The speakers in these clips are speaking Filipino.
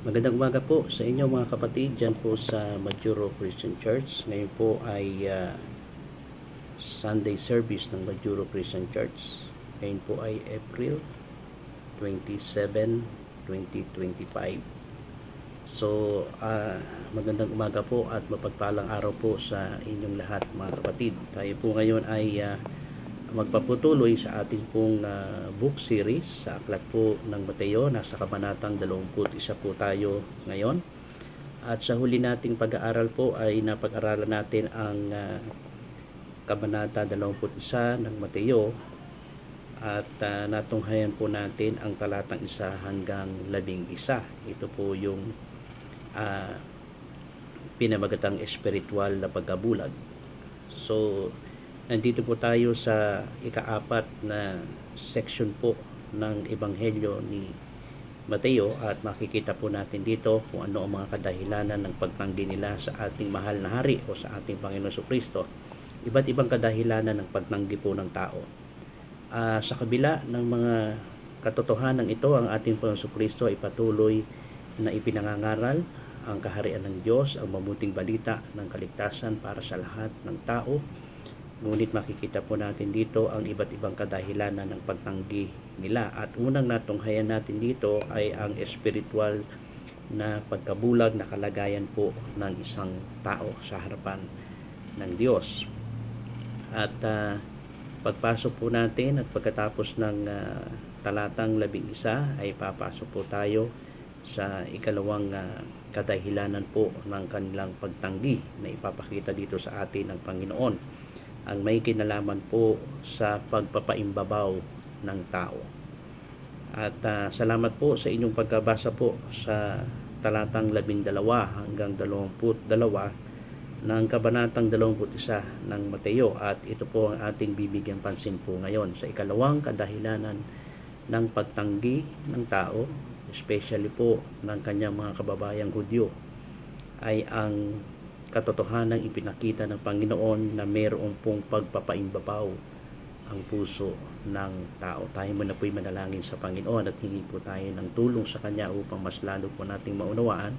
Magandang umaga po sa inyo mga kapatid dyan po sa Majuro Christian Church. Ngayon po ay Sunday service ng Majuro Christian Church. Ngayon po ay April 27, 2025. So, magandang umaga po at mapagpalang araw po sa inyong lahat mga kapatid. Tayo po ngayon ay magpaputuloy sa ating pong book series sa aklat po ng Mateo. Nasa kabanatang 21 po tayo ngayon. At sa huli nating pag-aaral po ay napag-aralan natin ang kabanata 21 ng Mateo. At natunghayan po natin ang talatang 1 hanggang 11. Ito po yung pinamagatang espiritual na pagkabulag. So, nandito po tayo sa ika-4 na section po ng Ebanghelyo ni Mateo at makikita po natin dito kung ano ang mga kadahilanan ng pagtanggi nila sa ating mahal na hari o sa ating Panginoon Jesucristo. Iba't ibang kadahilanan ng pagtanggi po ng tao. Sa kabila ng mga katotohanan ito, ang ating Panginoon Jesucristo ay patuloy na ipinangangaral ang kaharian ng Diyos, ang mabuting balita ng kaligtasan para sa lahat ng tao. Ngunit makikita po natin dito ang iba't ibang kadahilanan ng pagtanggi nila. At unang natunghayan natin dito ay ang espiritual na pagkabulag na kalagayan po ng isang tao sa harapan ng Diyos. At pagpasok po natin at pagkatapos ng talatang 11 ay papasok po tayo sa ikalawang kadahilanan po ng kanilang pagtanggi na ipapakita dito sa atin ng Panginoon. Ang may kinalaman po sa pagpapaimbabaw ng tao. At salamat po sa inyong pagkabasa po sa talatang 12 hanggang 22 ng kabanatang 21 ng Mateo. At ito po ang ating bibigyan pansin po ngayon sa ikalawang kadahilanan ng pagtanggi ng tao, especially po ng kanyang mga kababayang Hudyo, ay ang katotohanan ipinakita ng Panginoon na mayroong pong pagpapaimbabaw ang puso ng tao. Tayo muna po'y manalangin sa Panginoon at hingi po tayo ng tulong sa Kanya upang mas lalo po nating maunawaan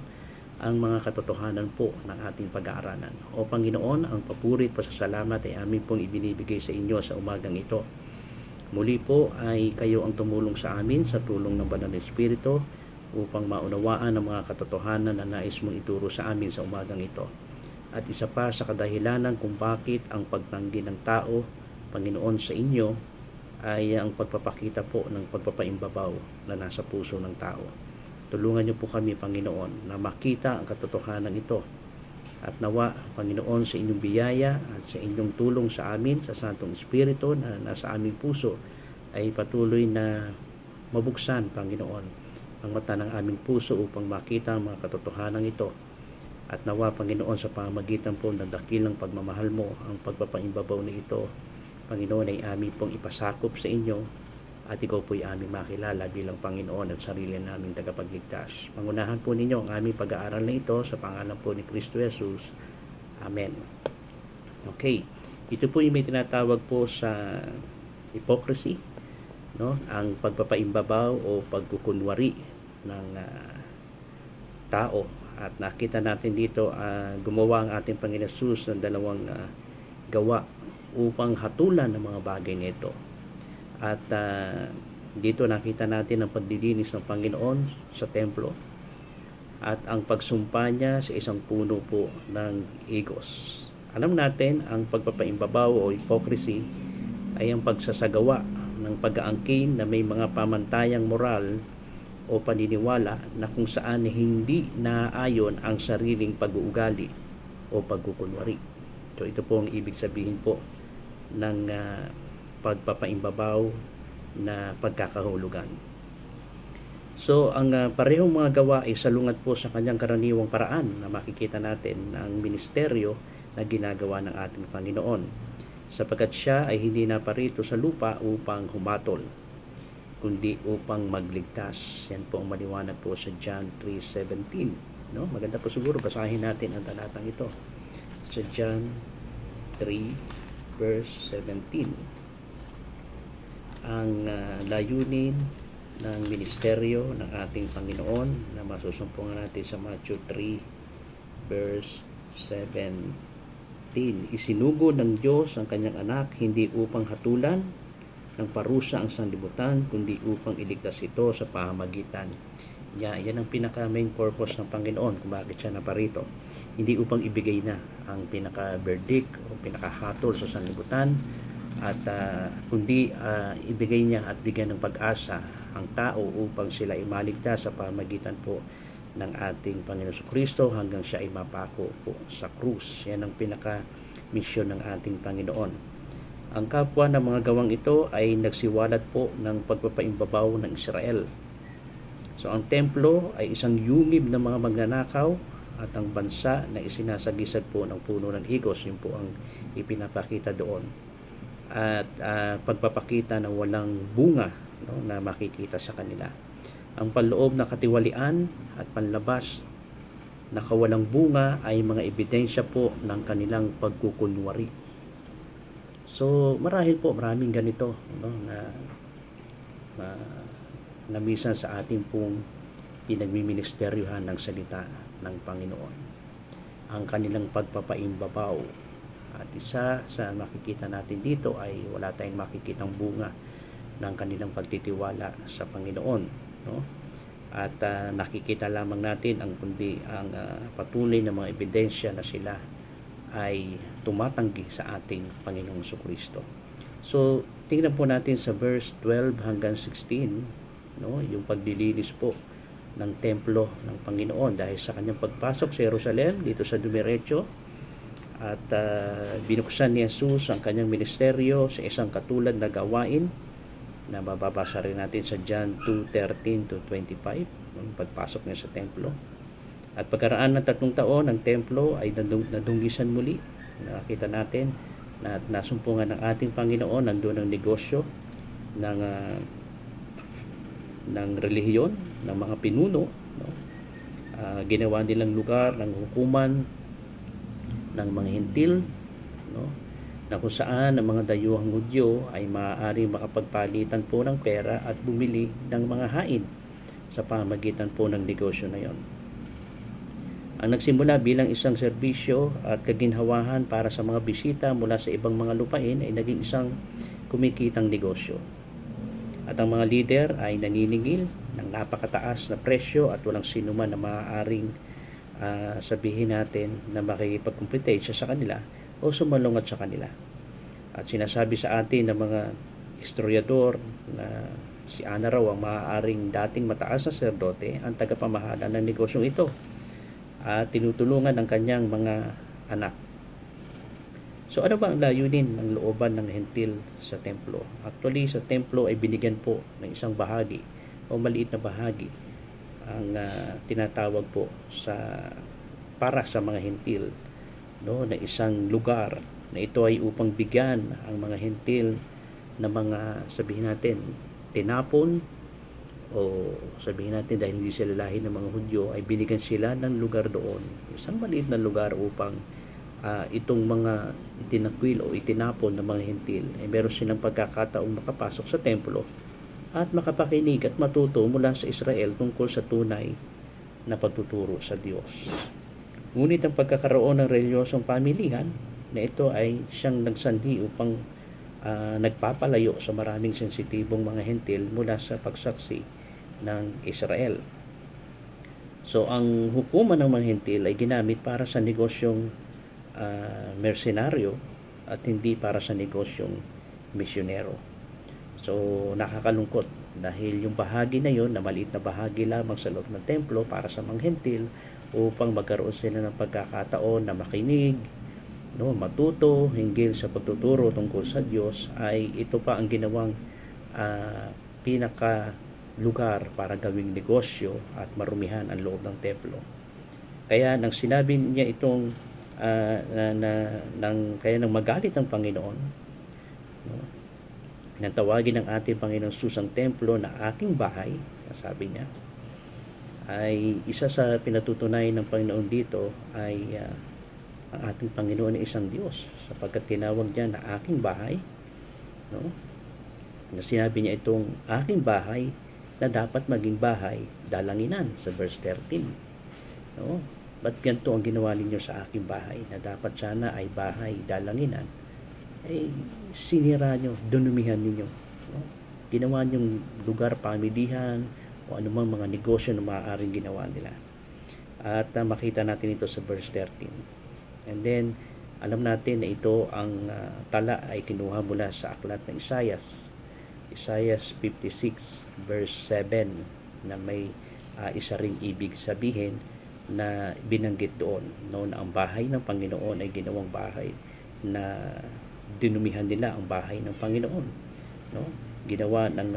ang mga katotohanan po ng ating pag-aaralan. O Panginoon, ang papuri at pasasalamat ay amin pong ibinibigay sa inyo sa umagang ito. Muli po ay kayo ang tumulong sa amin sa tulong ng Banal na Espiritu upang maunawaan ang mga katotohanan na nais mong ituro sa amin sa umagang ito. At isa pa sa kadahilanan kung bakit ang pagtanggi ng tao, Panginoon, sa inyo ay ang pagpapakita po ng pagpapaimbabaw na nasa puso ng tao. Tulungan niyo po kami, Panginoon, na makita ang katotohanan ito. At nawa, Panginoon, sa inyong biyaya at sa inyong tulong sa amin, sa Santong Espiritu na nasa aming puso, ay patuloy na mabuksan, Panginoon, ang mata ng aming puso upang makita ang mga katotohanan ito. At nawa, Panginoon, sa pamamagitan po ng dakilang pagmamahal mo, ang pagpapaimbabaw na ito, Panginoon, ay aming pong ipasakop sa inyo at ikaw po'y aming makilala bilang Panginoon at sarili naming tagapagligtas. Pangunahan po ninyo ang aming pag-aaral na ito sa pangalan po ni Kristo Jesus. Amen. Okay, ito po yung may tinatawag po sa hypocrisy, no? Ang pagpapaimbabaw o pagkukunwari ng tao. At nakita natin dito, gumawa ang ating Panginoon Jesus ng dalawang gawa upang hatulan ng mga bagay nito. At dito nakita natin ang pagdilinis ng Panginoon sa templo at ang pagsumpa niya sa isang puno po ng higos. Alam natin, ang pagpapaimbabaw o hypocrisy ay ang pagsasagawa ng pag-aangkin na may mga pamantayang moral o paniniwala na kung saan hindi naaayon ang sariling pag-uugali o pagkukunwari. So ito po ang ibig sabihin po ng pagpapaimbabaw na pagkakahulugan. So ang parehong mga gawa ay salungat po sa kanyang karaniwang paraan na makikita natin ang ministeryo na ginagawa ng ating Panginoon, sapagkat siya ay hindi naparito sa lupa upang humatol, kundi upang magligtas. Yan po ang maliwanag po sa John 3:17. No? Maganda po siguro basahin natin ang talatang ito. Sa John 3 verse 17. Ang layunin ng ministeryo ng ating Panginoon na masusumpungan natin sa Matthew 3 verse 17. Isinugo ng Diyos ang kanyang anak hindi upang hatulan ng parusa ang sanlibutan, kundi upang iligtas ito sa pamamagitan niya. Yan ang pinaka main purpose ng Panginoon kung bakit siya naparito. Hindi upang ibigay na ang pinaka verdict o pinakahatol sa sanlibutan, at kundi ibigay niya at bigyan ng pag-asa ang tao upang sila ay maligtas sa pamamagitan po ng ating Panginoon Kristo hanggang siya ay mapako po sa krus. Yan ang pinaka misyon ng ating Panginoon. Ang kapwa ng mga gawang ito ay nagsiwalat po ng pagpapaimbabaw ng Israel. So ang templo ay isang yungib ng mga magnanakaw, at ang bansa na isinasagisag po ng puno ng higos, yun po ang ipinapakita doon. At pagpapakita ng walang bunga, no, na makikita sa kanila. Ang panloob na katiwalian at panlabas na kawalang bunga ay mga ebidensya po ng kanilang pagkukunwari. So marahil po maraming ganito, no, na minsan sa ating pong pinagmiministeryuhan ng salita ng Panginoon, ang kanilang pagpapaimbabaw. At isa sa makikita natin dito ay wala tayong makikitang bunga ng kanilang pagtitiwala sa Panginoon, no? At nakikita lamang natin ang patuloy na mga ebidensya na sila ay tumatanggi sa ating Panginoong Jesucristo. So tingnan po natin sa verse 12 hanggang 16, no, yung paglilinis po ng templo ng Panginoon dahil sa kanyang pagpasok sa Jerusalem dito sa dumiretso, at binuksan ni Jesus ang kanyang ministeryo sa isang katulad na gawain na mababasa rin natin sa John 2:13 to 25, yung pagpasok niya sa templo. At pagkaraan ng 3 taon, ang templo ay nadunggisan muli. Nakita natin na nasumpungan ng ating Panginoon, nandoon ang negosyo ng relihiyon, ng mga pinuno, no? Ginawa nilang lugar ng hukuman ng mga Hentil, no, na kung saan ang mga dayuhang Hudyo ay maaari makapagpalitan po ng pera at bumili ng mga hain sa pamamagitan po ng negosyo na yon. Ang nagsimula bilang isang serbisyo at kaginhawahan para sa mga bisita mula sa ibang mga lupain ay naging isang kumikitang negosyo. At ang mga leader ay naniningil ng napakataas na presyo at walang sino man na maaaring sabihin natin na makikipagkompetensya sa kanila o sumalungat sa kanila. At sinasabi sa atin ng mga historiador na si Ana raw ang maaaring dating mataas na saserdote ang tagapamahala ng negosyong ito at tinutulungan ng kanyang mga anak. So ano ba ang layunin ng looban ng Hentil sa templo? Actually sa templo ay binigyan po ng isang bahagi o maliit na bahagi ang tinatawag po para sa mga Hentil, no, na isang lugar na ito ay upang bigyan ang mga Hentil na mga, sabihin natin, tinapon, o sabihin natin dahil hindi sila lahi ng mga Hudyo, ay binigyan sila ng lugar doon, isang maliit na lugar upang itong mga itinakwil o itinapon ng mga Hentil ay meron silang pagkakataong makapasok sa templo at makapakinig at matuto mula sa Israel tungkol sa tunay na pagtuturo sa Diyos. Ngunit ang pagkakaroon ng reliyosong pamilihan na ito ay siyang nagsanhi upang nagpapalayo sa maraming sensitibong mga Hentil mula sa pagsaksi ng Israel. So ang hukuman ng mga Hentil ay ginamit para sa negosyong mersenaryo at hindi para sa negosyong misyonero. So nakakalungkot dahil yung bahagi na yon na maliit na bahagi lamang sa loob ng templo para sa mga Hentil upang magkaroon sila ng pagkakataon na makinig, no, matuto hinggil sa pagtuturo tungkol sa Diyos, ay ito pa ang ginawang pinaka lugar para gawing negosyo at marumihan ang loob ng templo. Kaya nang sinabi niya itong kaya nang magalit ang Panginoon, no, nang tawagin ng ating Panginoong Jesus ang templo na aking bahay, sabi niya, ay isa sa pinatutunayan ng Panginoon dito ay ang ating Panginoon ay isang Diyos, sapagkat tinawag niya na aking bahay, no? Na sinabi niya itong aking bahay na dapat maging bahay dalanginan sa verse 13. No? Ba't ganito ang ginawa ninyo sa aking bahay na dapat sana ay bahay dalanginan? Ay sinira nyo, dunumihan ninyo. No? Ginawa nyong lugar pamilihan o anumang mga negosyo na maaaring ginawa nila. At makita natin ito sa verse 13. And then, alam natin na ito ang tala ay kinuha mula sa aklat ng Isaias 56 verse 7 na may isa ring ibig sabihin na binanggit doon, no, na ang bahay ng Panginoon ay ginawang bahay na dinumihan nila ang bahay ng Panginoon, no? Ginawa ng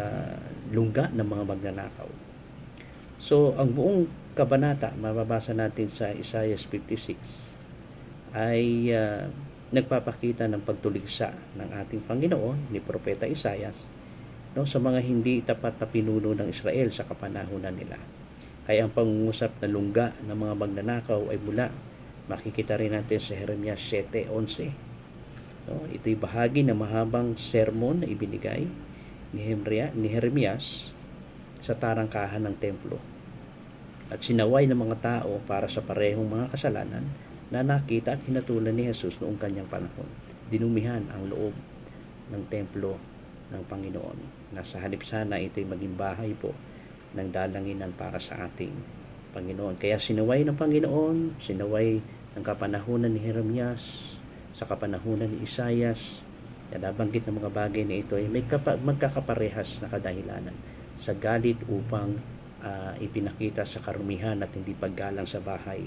lungga ng mga magnanakaw. So ang buong kabanata mababasa natin sa Isaiah 56 ay nagpapakita ng pagtuligsa ng ating Panginoon ni Propeta Isaias, no, sa mga hindi tapat na pinuno ng Israel sa kapanahunan nila. Kaya ang pangungusap na lungga ng mga magnanakaw ay mula, makikita rin natin sa Jeremias 7:11. No, ito'y bahagi ng mahabang sermon na ibinigay ni Jeremias sa tarangkahan ng templo. At sinaway ng mga tao para sa parehong mga kasalanan na nakita at hinatulan ni Jesus noong kanyang panahon. Dinumihan ang loob ng templo ng Panginoon. Nasa halip sana ito'y maging bahay po ng dalanginan para sa ating Panginoon. Kaya sinaway ng Panginoon, sinaway ng kapanahunan ni Jeremias, sa kapanahunan ni Isaias, na nabanggit ng mga bagay na ito ay may magkakaparehas na kadahilanan sa galit upang ipinakita sa karumihan at hindi paggalang sa bahay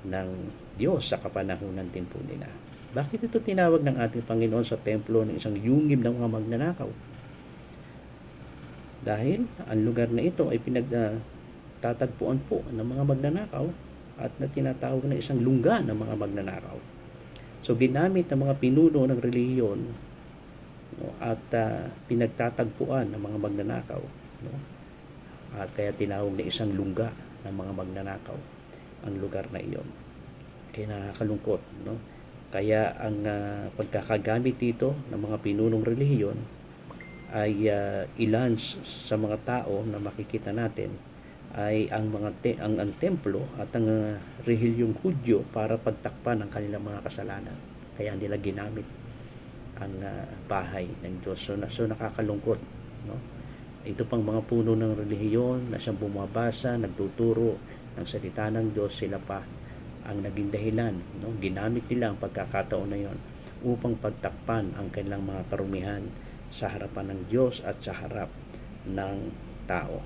ng Diyos sa kapanahunan din po nila. Bakit ito tinawag ng ating Panginoon sa templo ng isang yungib ng mga magnanakaw? Dahil ang lugar na ito ay pinagtatagpuan po ng mga magnanakaw at na tinatawag na isang lungga ng mga magnanakaw. So ginamit ng mga pinuno ng relihiyon, no, at pinagtatagpuan ng mga magnanakaw, no, at kaya tinawag na isang lungga ng mga magnanakaw ang lugar na iyon. Kaya nakakalungkot, no? Kaya ang pagkakagamit dito ng mga pinunong relihiyon ay ilan sa mga tao na makikita natin ay ang ang templo at ang rehelyong Hudyo para pagtakpan ang kanilang mga kasalanan. Kaya nila ginamit ang bahay ng Diyos. So nakakalungkot, no? Ito pang mga puno ng relihiyon na siyang bumabasa, nagtuturo ng salita ng Diyos, sila pa ang naging dahilan, no? Ginamit nila ang pagkakataon na yon upang pagtakpan ang kanilang mga karumihan sa harapan ng Diyos at sa harap ng tao.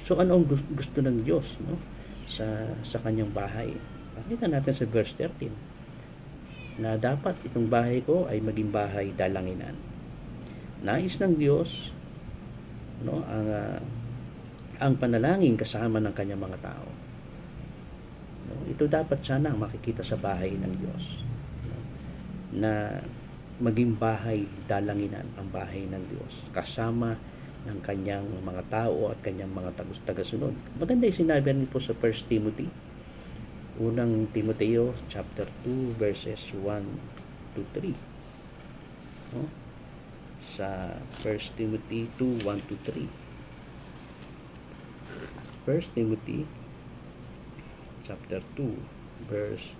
So ano ang gusto ng Diyos, no, sa kanyang bahay? Makita natin sa verse 13 na dapat itong bahay ko ay maging bahay dalanginan. Nais ng Diyos, no, ang panalangin kasama ng kanyang mga tao. No, ito dapat sana ang makikita sa bahay ng Diyos, no, na maging bahay dalanginan ang bahay ng Diyos kasama ng kanyang mga tao at kanyang mga tagasunod. Maganda yung sinabi rin po sa 1 Timothy, unang Timoteo chapter 2 verses 1 to 3, no? Sa 1 Timothy 2, 1 to 3. 1 Timothy chapter 2 verse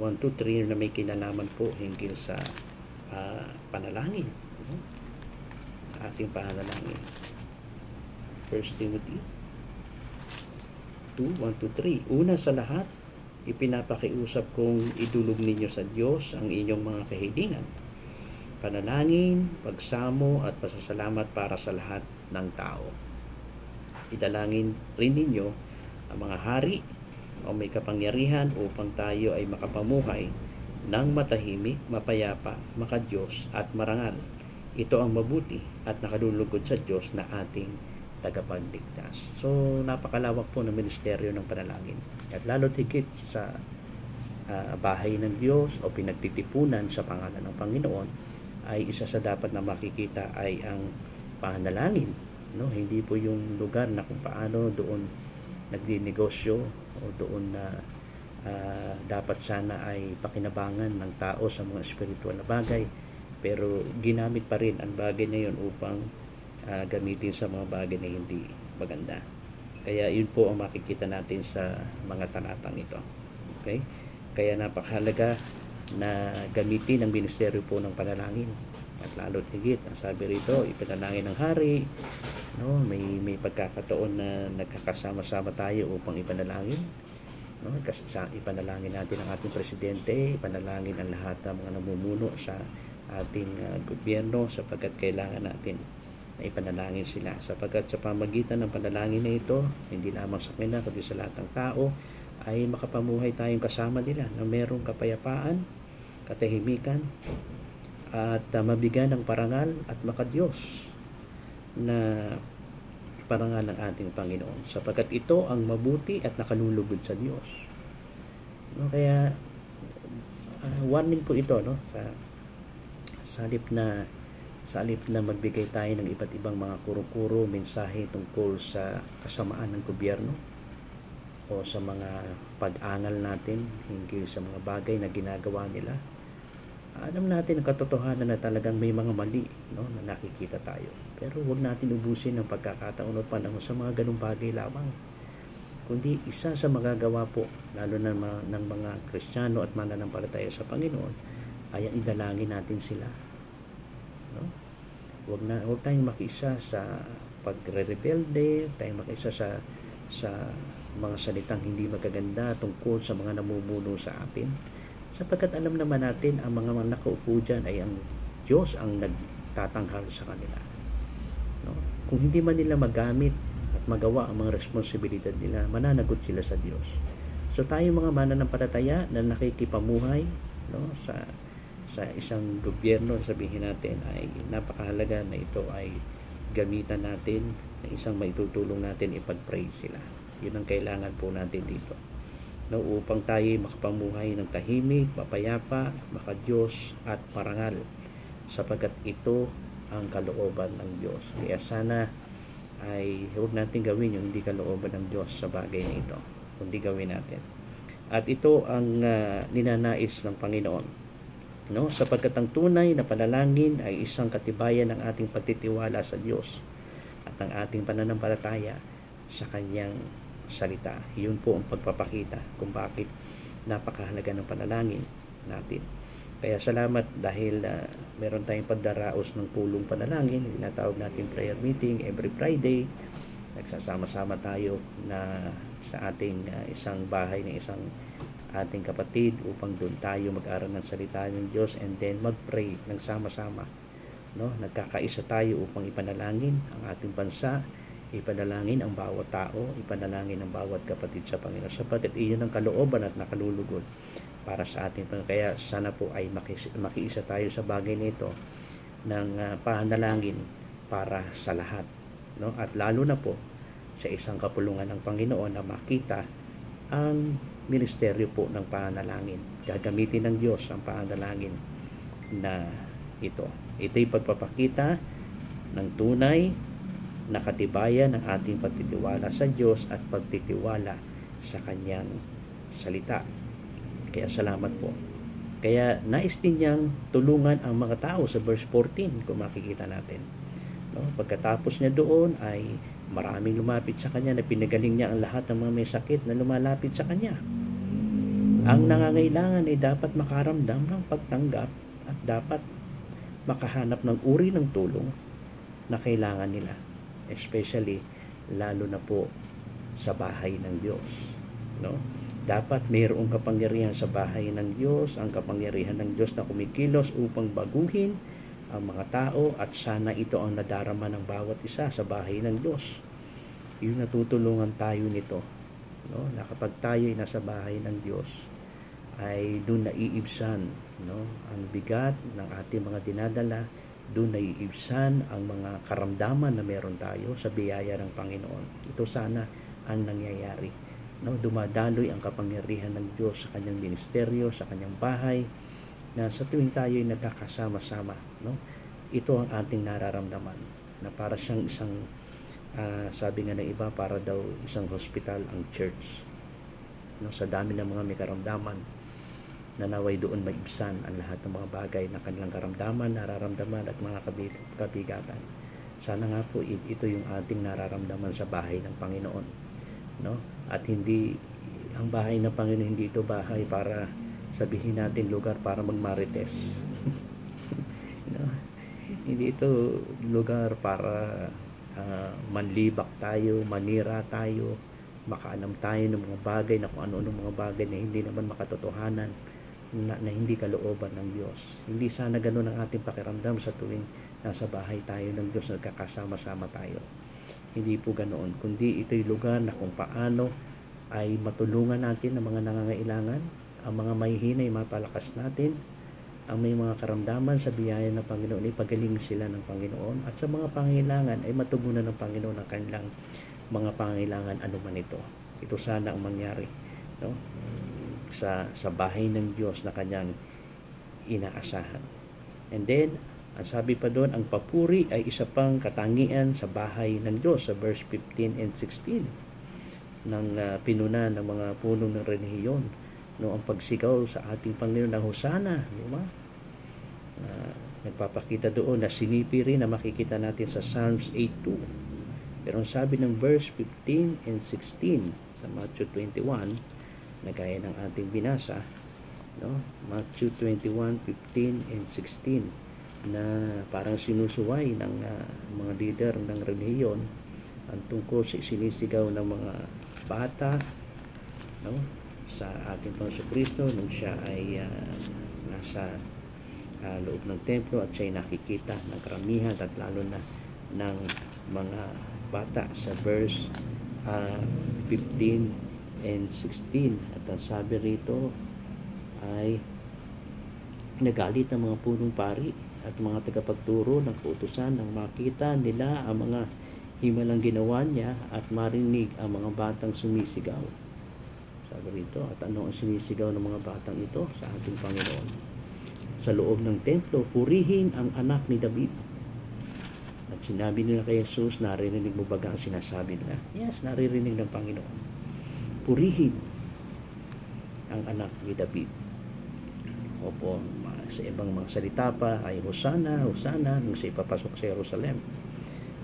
1 to 3 na may kinalaman po hinggil sa panalangin, no? Sa ating panalangin. 1 Timothy 2, 1 to 3. Una sa lahat, ipinapakiusap kong idulog ninyo sa Diyos ang inyong mga kahilingan, panalangin, pagsamo at pasasalamat para sa lahat ng tao. Idalangin rin ninyo ang mga hari o may kapangyarihan upang tayo ay makapamuhay ng matahimik, mapayapa, makadiyos at marangal. Ito ang mabuti at nakalulugod sa Diyos na ating tagapagligtas. So napakalawak po ng ministeryo ng panalangin. At lalo higit sa bahay ng Diyos o pinagtitipunan sa pangalan ng Panginoon, ay isa sa dapat na makikita ay ang panalangin, no? Hindi po yung lugar na kung paano doon nagdinegosyo o doon na dapat sana ay pakinabangan ng tao sa mga spiritual na bagay, pero ginamit pa rin ang bagay na yun upang gamitin sa mga bagay na hindi maganda. Kaya yun po ang makikita natin sa mga talatang ito. Okay? Kaya napakahalaga na gamitin ang ministeryo po ng panalangin. At lalo higit, ang sabi rito, ipanalangin ng hari, no? May pagkakataon na nagkakasama-sama tayo upang ipanalangin. No? Ipanalangin natin ang ating presidente, ipanalangin ang lahat ng mga namumuno sa ating gobyerno, sapagkat kailangan natin na ipanalangin sila, sapagkat sa pamagitan ng panalangin na ito, hindi lamang sa kanila kundi sa lahat ng tao, ay makapamuhay tayong kasama nila na mayroong kapayapaan, katahimikan, at mabigyan ng parangal at makadiyos na parangal ng ating Panginoon, sapagkat ito ang mabuti at nakalulugod sa Diyos. No, kaya warning po ito, no, sa halip na magbigay tayo ng iba't ibang mga kuro-kuro, mensahe tungkol sa kasamaan ng gobyerno o sa mga pag-angal natin hinggil sa mga bagay na ginagawa nila. Alam natin ang katotohanan na talagang may mga mali, no, na nakikita tayo. Pero huwag natin ubusin ng pagkakataon at panahon sa mga ganung bagay lamang. Kundi isa sa magagawa po, lalo na ng mga Kristiyano at mananampalataya sa Panginoon, ay ang idalangin natin sila. No? Huwag tayong makiisa sa pagre-rebelde, tayong makiisa sa mga salitang hindi magaganda tungkol sa mga namumuno sa atin, sapagkat alam naman natin ang mga nakaupo dyan ay ang Diyos ang nagtatanghal sa kanila. No? Kung hindi man nila magamit at magawa ang mga responsibilidad nila, mananagot sila sa Diyos. So tayo mga mananampalataya na nakikipamuhay, no, sa isang gobyerno, sabihin natin, ay napakahalaga na ito ay gamitan natin na isang maitutulong natin ipag-pray sila. Yun ang kailangan po natin dito, no, upang tayo makapamuhay ng tahimik, mapayapa, makadiyos at parangal, sapagkat ito ang kalooban ng Diyos. Kaya sana ay huwag natin gawin yung hindi kalooban ng Diyos sa bagay na ito, kundi gawin natin. At ito ang ninanais ng Panginoon, no, sapagkat ang tunay na panalangin ay isang katibayan ng ating pagtitiwala sa Diyos at ng ating pananampalataya sa Kanyang salita. Yun po ang pagpapakita kung bakit napakahalaga ng panalangin natin. Kaya salamat dahil meron tayong pagdaraos ng pulong panalangin, tinatawag natin prayer meeting every Friday. Nagsasama-sama tayo na sa ating isang bahay ng isang ating kapatid upang doon tayo mag-aral ng salita ng Diyos and then mag-pray ng sama-sama. No? Nagkakaisa tayo upang ipanalangin ang ating bansa, ipanalangin ang bawat tao, ipanalangin ang bawat kapatid sa Panginoon, sapagkat iyon ang kalooban at nakalulugod para sa ating Panginoon. Kaya sana po ay makiisa tayo sa bagay nito ng panalangin para sa lahat, no? At lalo na po sa isang kapulungan ng Panginoon na makita ang ministeryo po ng panalangin. Gagamitin ng Diyos ang panalangin na ito. Ito'y pagpapakita ng tunay na katibayan ng ating pagtitiwala sa Diyos at pagtitiwala sa Kanyang salita. Kaya salamat po. Kaya nais din niyang tulungan ang mga tao sa verse 14 kung makikita natin. No? Pagkatapos niya doon ay maraming lumapit sa Kanya, na pinagaling niya ang lahat ng mga may sakit na lumalapit sa Kanya. Ang nangangailangan ay dapat makaramdam ng pagtanggap at dapat makahanap ng uri ng tulong na kailangan nila. Especially, lalo na po sa bahay ng Diyos. No? Dapat mayroong kapangyarihan sa bahay ng Diyos, ang kapangyarihan ng Diyos na kumikilos upang baguhin ang mga tao, at sana ito ang nadarama ng bawat isa sa bahay ng Diyos. Yung natutulungan tayo nito, no? Na kapag tayo ay nasa bahay ng Diyos, ay doon naiibsan, no, ang bigat ng ating mga dinadala, doon naiibsan ang mga karamdaman na meron tayo sa biyaya ng Panginoon. Ito sana ang nangyayari, no? Dumadaloy ang kapangyarihan ng Diyos sa Kanyang ministeryo, sa Kanyang bahay, na sa tuwing tayo ay nagkakasama-sama, no? Ito ang ating nararamdaman, na para siyang isang sabi nga ng iba, para daw isang hospital ang church, no? Sa dami ng mga may karamdaman, na naway doon maibsan ang lahat ng mga bagay na kanilang karamdaman, nararamdaman at mga kabigatan. Sana nga po ito yung ating nararamdaman sa bahay ng Panginoon, no? At hindi ang bahay ng Panginoon, hindi ito bahay para sabihin natin lugar para magmarites. No? Hindi ito lugar para manlibak tayo, manira tayo, makaalam tayo ng mga bagay na kung ano-ano mga bagay na hindi naman makatotohanan, na hindi kalooban ng Diyos. Hindi sana ganun ang ating pakiramdam sa tuwing nasa bahay tayo ng Diyos, nagkakasama-sama tayo. Hindi po ganoon, kundi ito'y lugar na kung paano ay matulungan natin ang mga nangangailangan, ang mga mahihina ay mapalakas natin, ang may mga karamdaman sa biyaya ng Panginoon ay pagaling sila ng Panginoon, at sa mga pangailangan ay matugunan ng Panginoon ang kanilang mga pangailangan, ano man ito. Ito sana ang mangyari, no? Sa bahay ng Diyos na kanyang inaasahan. And then, ang sabi pa doon, ang papuri ay isa pang katangian sa bahay ng Diyos, sa verse 15 and 16 ng pinuna ng mga puno ng relihiyon, no, ang pagsigaw sa ating Panginoon na Hosana, di ba? Nagpapakita doon na sinipi rin na makikita natin sa Psalms 8:2. Pero ang sabi ng verse 15 and 16 sa Matthew 21, na gaya ng ating binasa, no? Matthew 21:15 and 16, na parang sinusuway ng mga leader ng relihiyon ang tungkol sa sinisigaw ng mga bata, no, sa ating Panginoon Kristo nung siya ay nasa loob ng templo at siya ay nakikita ng karamihan at lalo na ng mga bata sa verse 15 and 16. At ang sabi rito ay nagalit ang mga punong pari at mga tagapagturo ng kautusan nang makita nila ang mga himalang ginawa niya at marinig ang mga batang sumisigaw. Sabi rito, at ano ang sinisigaw ng mga batang ito sa ating Panginoon? Sa loob ng templo, purihin ang anak ni David. At sinabi nila kay Jesus, naririnig mo ba ang sinasabi nila? Yes, naririnig ng Panginoon. Purihin ang anak ni David. Opo, sa ibang mga salita pa ay Hosana, Hosana, nung siya ipapasok sa Jerusalem.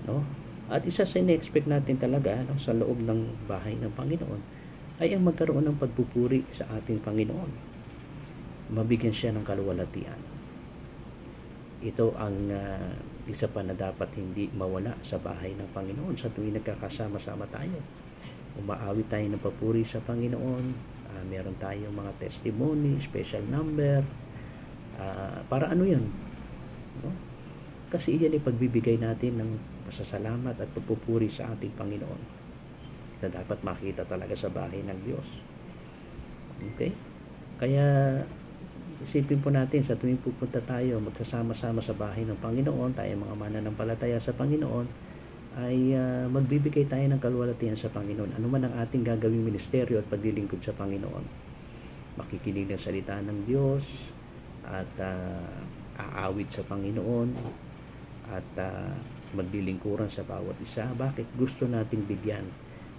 No? At isa sa ina-expect natin talaga, no, sa loob ng bahay ng Panginoon ay ang magkaroon ng pagpupuri sa ating Panginoon. Mabigyan siya ng kaluwalhatian. Ito ang isa pa na dapat hindi mawala sa bahay ng Panginoon sa tuwing nagkakasama-sama tayo. Umaawit tayo ng papuri sa Panginoon. Meron tayong mga testimony, special number. Para ano yan? No? Kasi iyan ay pagbibigay natin ng pasasalamat at pagpupuri sa ating Panginoon na dapat makita talaga sa bahay ng Diyos. Okay? Kaya isipin po natin sa tuwing pupunta tayo, magsasama-sama sa bahay ng Panginoon, tayo mga mananampalataya sa Panginoon, ay magbibigay tayo ng kaluwalhatian sa Panginoon. Ano man ang ating gagawing ministeryo at paglilingkod sa Panginoon. Makikinig ng salita ng Diyos at aawit sa Panginoon at maglilingkuran sa bawat isa. Bakit? Gusto nating bigyan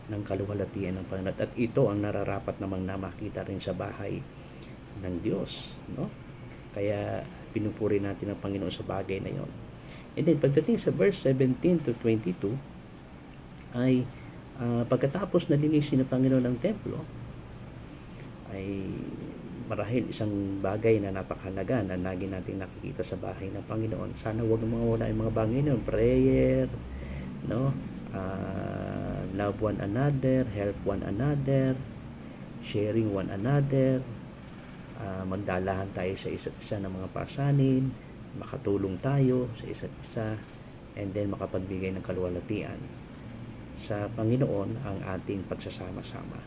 ng kaluwalhatian ng Panginoon. At ito ang nararapat namang na makita rin sa bahay ng Diyos, no? Kaya pinupuri natin ang Panginoon sa bagay na yon. And then pagdating sa verse 17 to 22 ay pagkatapos na linisin ng Panginoon ng templo, ay marahil isang bagay na napakahalaga na lagi natin nakikita sa bahay ng Panginoon. Sana huwag mawala yung mga bagay na prayer, no? Love one another, help one another, sharing one another, magdalahan tayo sa isa't isa ng mga pasanin, makatulong tayo sa isa't isa, and then makapagbigay ng kaluwalhatian sa Panginoon ang ating pagsasama-sama.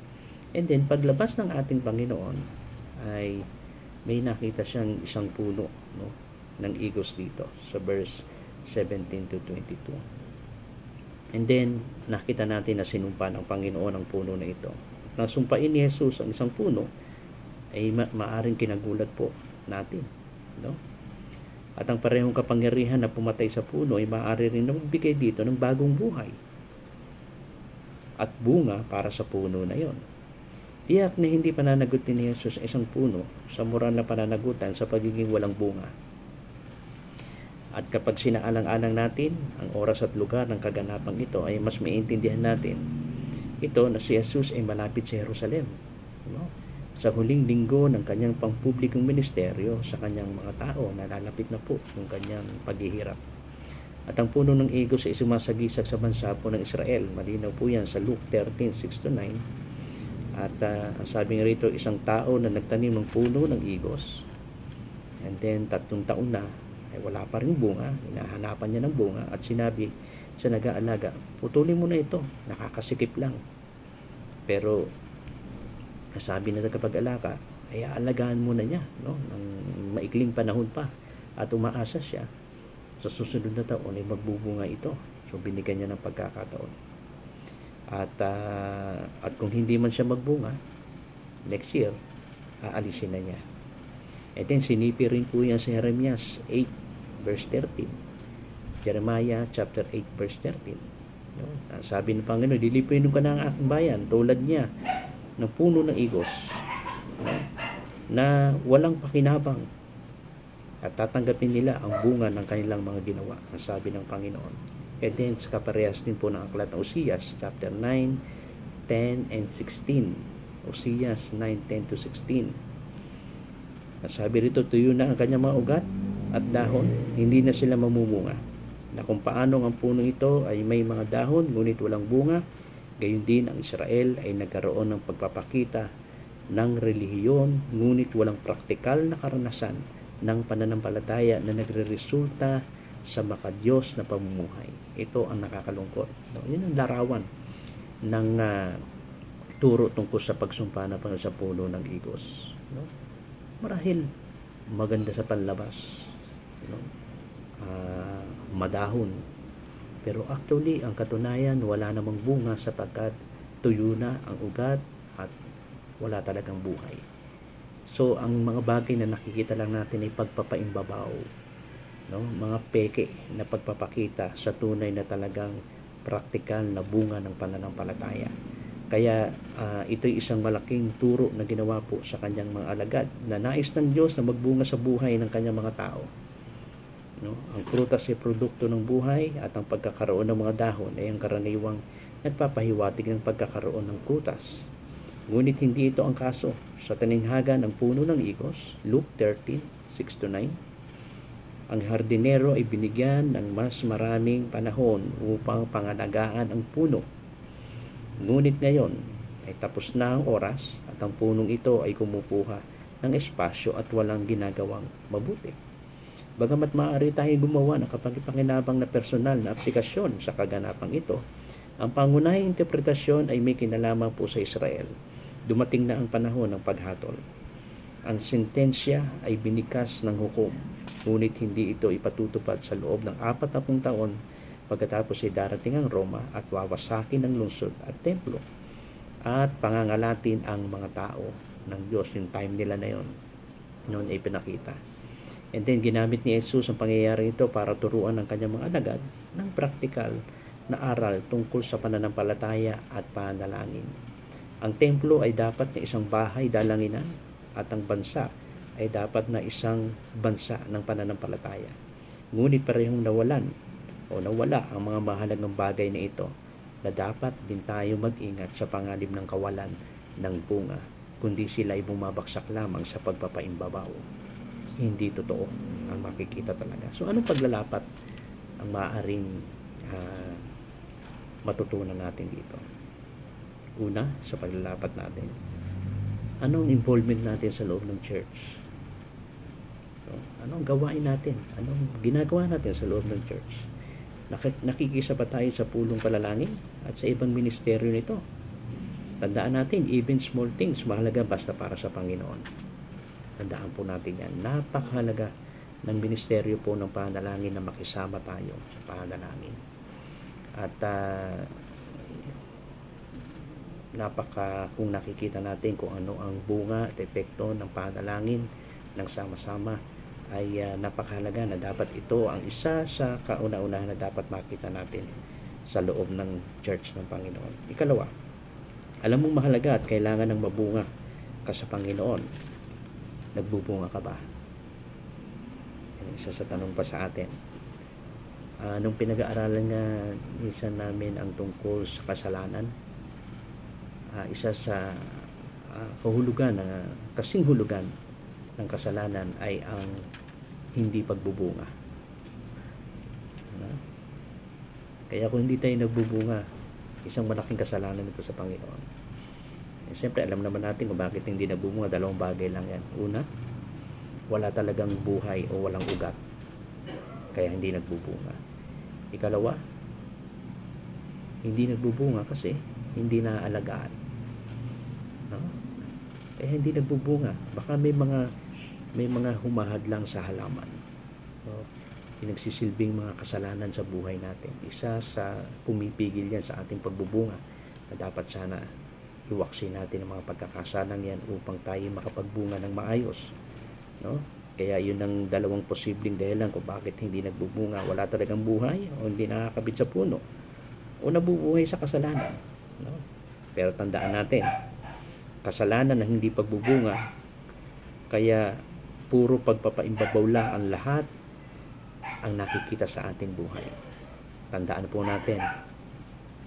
And then paglabas ng ating Panginoon ay may nakita siyang isang puno, no, ng igos dito sa verse 17 to 22. And then nakita natin na sinumpa ng Panginoon ang puno na ito. Nang sumpain ni Jesus ang isang puno ay maaring kinagulat po natin, no? At ang parehong kapangyarihan na pumatay sa puno ay maaari rin na magbigay dito ng bagong buhay at bunga para sa puno na yon. Tiyak na hindi pananagutin ni Jesus ang isang puno sa moral na pananagutan sa pagiging walang bunga. At kapag sinaalang-alang natin ang oras at lugar ng kaganapang ito, ay mas maintindihan natin ito na si Jesus ay malapit sa Jerusalem. No? Sa huling linggo ng kanyang pampublikong ministeryo sa kanyang mga tao, nalalapit na po yung kanyang paghihirap. At ang puno ng igos ay sumasagisag sa bansa po ng Israel. Malinaw po yan sa Luke 13:6-9. At sabi nga rito, isang tao na nagtanim ng puno ng igos, and then 3 taon na, ay wala pa rin bunga, hinahanapan niya ng bunga, at sinabi sa nag-aalaga, putulin mo na ito, nakakasikip lang. Pero sabi na tagapag-alaka, ay aalagaan muna niya, no? Ng maikling panahon pa, at umaasa siya sa susunod na taon ay magbubunga ito. So binigyan niya ng pagkakataon. At kung hindi man siya magbunga, next year, aalisin na niya. And then sinipi rin po yan sa Jeremias 8 verse 13. Jeremiah chapter 8 verse 13. No? Sabi ng Panginoon, dilipuin ka na ang aking bayan, tulad niya ng puno ng igos, no? Na walang pakinabang, at tatanggapin nila ang bunga ng kanilang mga ginawa, ang sabi ng Panginoon. And then sa kaparehas din po ng aklat ng Osias chapter 9, 10 and 16. Osias 9:10-16. Sabi rito, tuyo na ang kanyang mga ugat at dahon, hindi na sila mamumunga. Na kung paano ang puno ito ay may mga dahon ngunit walang bunga, gayon din ang Israel ay nagkaroon ng pagpapakita ng relihiyon ngunit walang praktikal na karanasan ng pananampalataya na nagreresulta sa makadiyos na pamumuhay. Ito ang nakakalungkot. No? Yun ang larawan ng turo tungkol sa pagsumpa na sa puno ng igos. No? Marahil maganda sa panlabas, no? Madahon, pero actually ang katunayan wala namang bunga sapagkat tuyo na ang ugat at wala talagang buhay. So ang mga bagay na nakikita lang natin ay pagpapaimbabaw, no? Mga peke na pagpapakita sa tunay na talagang praktikal na bunga ng pananampalataya. Kaya ito'y isang malaking turo na ginawa po sa kanyang mga alagad na nais ng Diyos na magbunga sa buhay ng kanyang mga tao. No? Ang prutas ay produkto ng buhay at ang pagkakaroon ng mga dahon ay ang karaniwang nagpapahiwatig ng pagkakaroon ng prutas. Ngunit hindi ito ang kaso sa taninghaga ng puno ng igos, Luke 13:6-9. Ang hardinero ay binigyan ng mas maraming panahon upang pangalagaan ang puno. Ngunit ngayon ay tapos na ang oras at ang punong ito ay kumukuha ng espasyo at walang ginagawang mabuti. Bagamat maaari tayong gumawa ng kapakipakinabang na personal na aplikasyon sa kaganapang ito, ang pangunahing interpretasyon ay may kinalaman po sa Israel. Dumating na ang panahon ng paghatol. Ang sentensya ay binikas ng hukom, ngunit hindi ito ipatutupad sa loob ng 40 taon pagkatapos ay darating ang Roma at wawasakin ang lungsod at templo at pangangalatin ang mga tao ng Diyos. Yung time nila na yun, noon ay pinakita. And then ginamit ni Jesus ang pangyayari ito para turuan ang kanyang mga alagad ng praktikal na aral tungkol sa pananampalataya at panalangin. Ang templo ay dapat na isang bahay dalanginan at ang bansa ay dapat na isang bansa ng pananampalataya. Ngunit parehong nawala ang mga mahalagang bagay na ito na dapat din tayo mag-ingat sa panganib ng kawalan ng bunga, kundi sila ay bumabagsak lamang sa pagpapaimbabaw. Hindi totoo ang makikita talaga. So anong paglalapat ang maaaring matutunan natin dito? Una, sa paglalapat natin, anong involvement natin sa loob ng church? So, anong gawain natin? Anong ginagawa natin sa loob ng church? Nakikisa pa tayo sa pulong palalangin at sa ibang ministeryo nito. Tandaan natin, even small things mahalaga basta para sa Panginoon. Tandaan po natin yan. Napakahalaga ng ministeryo po ng panalangin na makisama tayo sa panalangin. At kung nakikita natin kung ano ang bunga at epekto ng panalangin ng sama-sama, ay napakahalaga na dapat ito ang isa sa kauna-unahan na dapat makita natin sa loob ng church ng Panginoon. Ikalawa, alam mong mahalaga at kailangan ng mabunga ka sa Panginoon. Nagbubunga ka ba? Yan isa sa tanong pa sa atin. Nung pinag-aaralan nga minsan namin ang tungkol sa kasalanan, isa sa kahulugan na kasing hulugan ng kasalanan ay ang hindi pagbubunga. No? Kaya kung hindi tayo nagbubunga, isang malaking kasalanan ito sa Panginoon. Siyempre, alam naman natin kung bakit hindi nagbubunga. Dalawang bagay lang yan. Una, wala talagang buhay o walang ugat. Kaya hindi nagbubunga. Ikalawa, hindi nagbubunga kasi hindi naaalagaan. No? Kaya hindi nagbubunga. Baka may mga humahad lang sa halaman. No? Pinagsisilbing mga kasalanan sa buhay natin. Isa sa pumipigil yan sa ating pagbubunga na dapat sana iwaksi natin ang mga pagkakasalang yan upang tayo makapagbunga ng maayos. No? Kaya yun ang dalawang posibleng dahilan kung bakit hindi nagbubunga. Wala talagang buhay o hindi nakakabit sa puno o nabubuhay sa kasalanan. No? Pero tandaan natin, kasalanan na hindi pagbubunga, kaya puro pagpapaimbabaw lang ang lahat ang nakikita sa ating buhay. Tandaan po natin,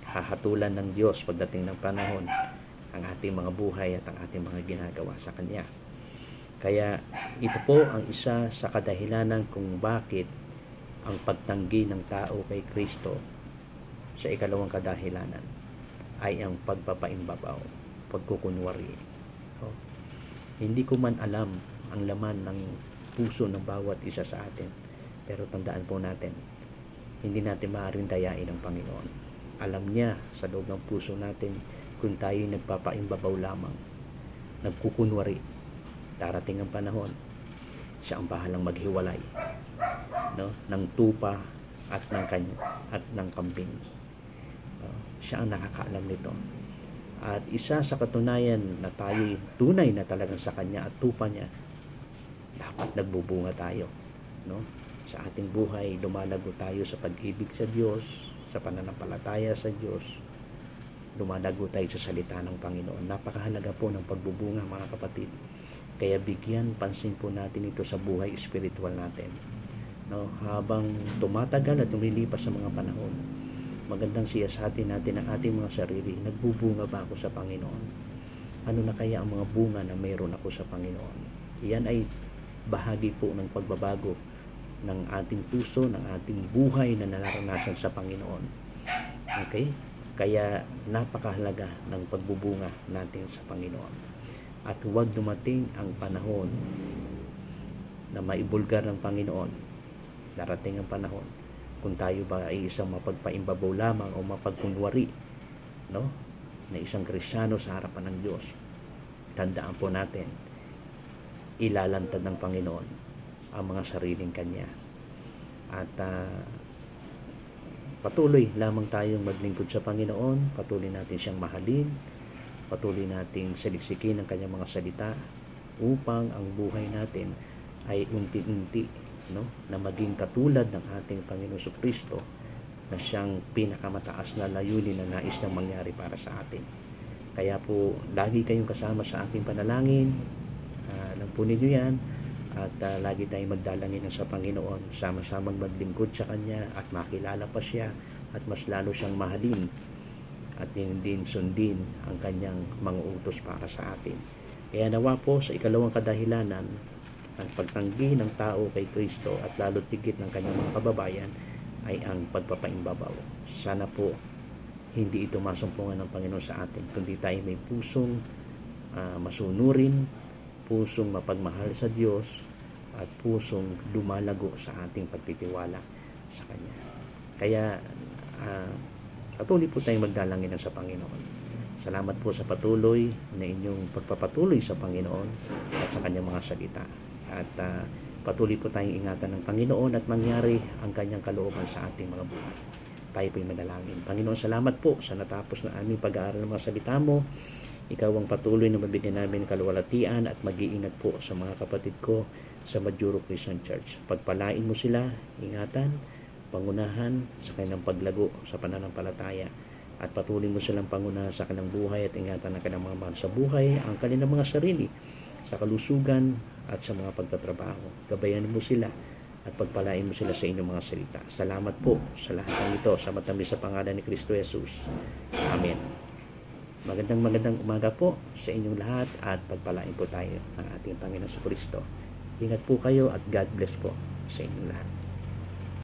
hahatulan ng Diyos pagdating ng panahon ang ating mga buhay at ang ating mga ginagawa sa Kanya. Kaya ito po ang isa sa kadahilanan kung bakit ang pagtanggi ng tao kay Kristo sa ikalawang kadahilanan ay ang pagpapaimbabaw, pagkukunwari. So, hindi ko man alam ang laman ng puso ng bawat isa sa atin, pero tandaan po natin, hindi natin maaaring dayain ang Panginoon. Alam niya sa loob ng puso natin kung tayo nagpapaimbabaw lamang, nagkukunwari. Darating ang panahon, siya ang bahalang maghiwalay, no, ng tupa at ng kambing. Siya ang nakakaalam nito. At isa sa katunayan na tayo tunay na talagang sa Kanya at tupa niya, dapat nagbubunga tayo, no? Sa ating buhay, lumalago tayo sa pag-ibig sa Diyos, sa pananampalataya sa Diyos. Lumalago tayo sa salita ng Panginoon. Napakahalaga po ng pagbubunga, mga kapatid. Kaya bigyan pansin po natin ito sa buhay spiritual natin. No, habang tumatagal at lumilipas sa mga panahon, magandang siyasatin natin ang ating mga sarili. Nagbubunga ba ako sa Panginoon? Ano na kaya ang mga bunga na mayroon ako sa Panginoon? Iyan ay bahagi po ng pagbabago ng ating puso, ng ating buhay na nararanasan sa Panginoon. Okay? Kaya napakahalaga ng pagbubunga natin sa Panginoon. At huwag dumating ang panahon na maibulgar ng Panginoon. Darating ang panahon kung tayo ba ay isang mapagpaimbabaw lamang o mapagkunwari, no, na isang Kristiyano sa harapan ng Diyos. Tandaan po natin, ilalantad ng Panginoon ang mga sariling Kanya. At patuloy lamang tayong maglingkod sa Panginoon, patuloy natin siyang mahalin, patuloy nating saliksikin ang Kanyang mga salita upang ang buhay natin ay unti-unti, no, na maging katulad ng ating Panginoon Kristo na siyang pinakamataas na layunin na nais niyang mangyari para sa atin. Kaya po, lagi kayong kasama sa aking panalangin. Alam po ninyo yan. At lagi tayong magdalangin sa Panginoon, sama-samang maglingkod sa Kanya at makilala pa siya at mas lalo siyang mahalin at din sundin ang Kanyang mga utos para sa atin. Kaya nawa po sa ikalawang kadahilanan, ang pagtanggi ng tao kay Kristo at lalo tigit ng Kanyang mga kababayan ay ang pagpapaimbabaw. Sana po hindi ito masumpungan ng Panginoon sa atin, kundi tayo may pusong masunurin, pusong mapagmahal sa Diyos at pusong lumalago sa ating pagtitiwala sa Kanya. Kaya patuloy po tayong magdalangin sa Panginoon. Salamat po sa patuloy na inyong pagpapatuloy sa Panginoon at sa Kanyang mga salita. At patuloy po tayong ingatan ng Panginoon at mangyari ang Kanyang kalooban sa ating mga buhay. Tayo po'y manalangin. Panginoon, salamat po sa natapos na aming pag-aaral ng mga salita mo. Ikaw ang patuloy na mabigyan namin kaluwalhatian at mag-iingat po sa mga kapatid ko sa Majuro Christian Church. Pagpalain mo sila, ingatan, pangunahan sa kanilang paglago sa pananampalataya at patuloy mo silang pangunahan sa kanilang buhay at ingatan ng kanilang mga mahal sa buhay, ang kanilang mga sarili sa kalusugan at sa mga pagtatrabaho. Gabayan mo sila at pagpalain mo sila sa inyong mga salita. Salamat po sa lahat ng ito sa matamis sa pangalan ni Kristo Jesus. Amen. Magandang umaga po sa inyong lahat at pagpalain po tayo ng ating Panginoon sa Kristo. Ingat po kayo at God bless po sa inyong lahat.